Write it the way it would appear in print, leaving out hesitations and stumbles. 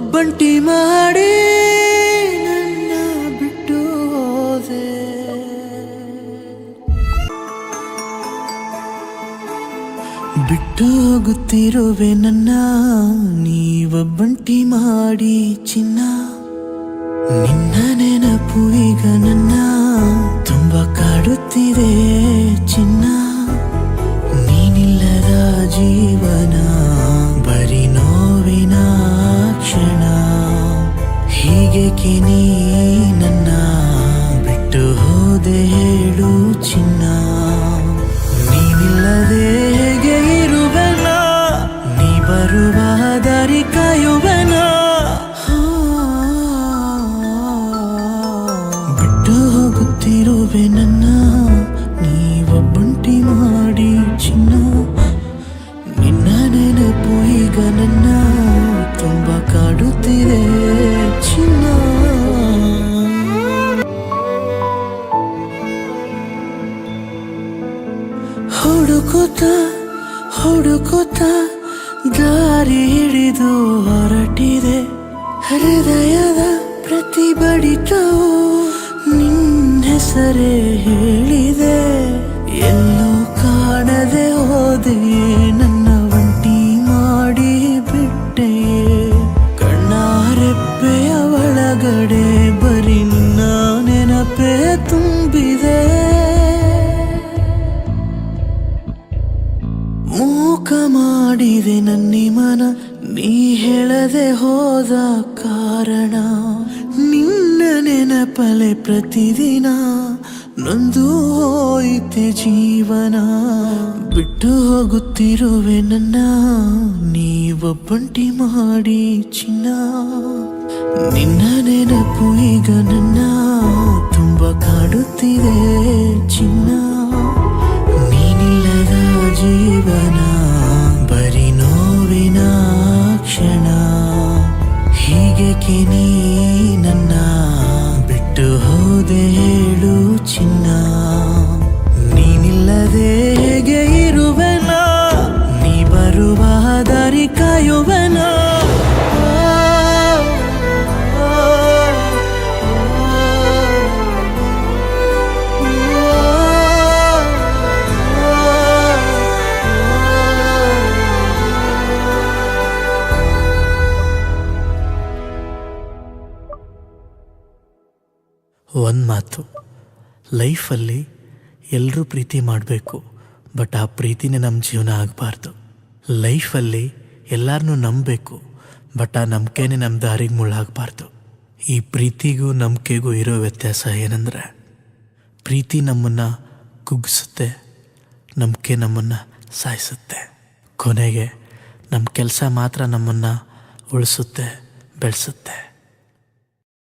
ಒಬ್ಬಂಟಿ ಮಾಡಿ ನನ್ನ ಬಿಟ್ಟು ಹೋದೆ. ಬಿಟ್ಟು ಹೋಗುತ್ತಿರುವೆ ನನ್ನ ನೀವೊಬ್ಬಂಟಿ ಮಾಡಿ ಚಿನ್ನ. ನಿನ್ನ ನೆನಪು ಈಗ ನನ್ನ ತುಂಬ ಕಾಡುತ್ತಿದೆ ಚಿನ್ನ. ನೀನಿಲ್ಲದ ಜೀವನ ಬರೀ ನೋವಿನ ಕ್ಷಣ. ಹೀಗೇಕೆ ನೀ ನನ್ನ ಬಿಟ್ಟು ಹೋದೆ ಹೇಳು ಚಿನ್ನ. ನೀನಿಲ್ಲದೆ ಹೇಗೆ ಇರುವೆನ, ನೀ ಬರುವ ದಾರಿ ಕಾಯುವೆನ. ಬಿಟ್ಟು ಹೋಗುತ್ತಿರುವೆ ನನ್ನ ನೀವೊಬ್ಬಂಟಿ ಮಾಡಿ ಚಿನ್ನ. ನಿನ್ನ ನೆನಪು ಈಗ ನನ್ನ ತುಂಬ ಕಾಡುತ್ತಿದೆ ಚಿನ್ನ. ಹುಡುಕುತ್ತ ದಾರಿ ಹಿಡಿದು ಹೊರಟಿದೆ. ಹೃದಯದ ಪ್ರತಿ ಬಡಿತವು ನಿನ್ನ ಹೆಸರೇ ಹೇಳಿದೆ. ಎಲ್ಲೂ ಕಾಣದೆ ಹೋದೆ ನನ್ನ ಒಂಟಿ ಮಾಡಿ ಬಿಟ್ಟೆ. ಕಣ್ಣಾರೆಪ್ಪೆಯ ಒಳಗಡೆ ಬರೀ ನಿನ್ನ ನೆನಪೇ ತುಂಬಿದೆ. ಮೂಕ ಮಾಡಿದೆ ನನ್ನಿ ಮನ ನೀ ಹೇಳದೆ ಹೋದ ಕಾರಣ. ನಿನ್ನ ನೆನಪಲೆ ಪ್ರತಿದಿನ ನೊಂದು ಹೋಯಿತೆ ಜೀವನ. ಬಿಟ್ಟು ಹೋಗುತ್ತಿರುವೆ ನನ್ನ ನೀವೊಬ್ಬಂಟಿ ಮಾಡಿ ಚಿನ್ನ. ನಿನ್ನ ನೆನಪು ಈಗ ನನ್ನ ತುಂಬ ಕಾಡುತ್ತಿದೆ ಚಿನ್ನ. ನೀನಿಲ್ಲದ ಜೀವನ ಬರೀ ನೋವಿನ ಕ್ಷಣ. ಹೀಗೇಕೆ ನೀ ನನ್ನ ಬಿಟ್ಟು ಹೋದೆ ಹೇಳು ಚಿನ್ನ. ನೀನಿಲ್ಲದೆ ಹೇಗೆ ಇರುವೆನ, ನೀ ಬರುವ ದಾರಿ ಕಾಯುವೆನ. ಒಂದು ಮಾತು, ಲೈಫಲ್ಲಿ ಎಲ್ಲರೂ ಪ್ರೀತಿ ಮಾಡಬೇಕು, ಬಟ್ ಆ ಪ್ರೀತಿನೇ ನಮ್ಮ ಜೀವನ ಆಗಬಾರ್ದು. ಲೈಫಲ್ಲಿ ಎಲ್ಲರನ್ನೂ ನಂಬಬೇಕು, ಬಟ್ ಆ ನಂಬಿಕೆನೇ ನಮ್ಮ ದಾರಿಗೆ ಮುಳ್ಳಾಗಬಾರ್ದು. ಈ ಪ್ರೀತಿಗೂ ನಂಬಿಕೆಗೂ ಇರೋ ವ್ಯತ್ಯಾಸ ಏನಂದರೆ, ಪ್ರೀತಿ ನಮ್ಮನ್ನು ಕುಗ್ಗಿಸುತ್ತೆ, ನಂಬಿಕೆ ನಮ್ಮನ್ನು ಸಾಯಿಸುತ್ತೆ. ಕೊನೆಗೆ ನಮ್ಮ ಕೆಲಸ ಮಾತ್ರ ನಮ್ಮನ್ನು ಉಳಿಸುತ್ತೆ, ಬೆಳೆಸುತ್ತೆ.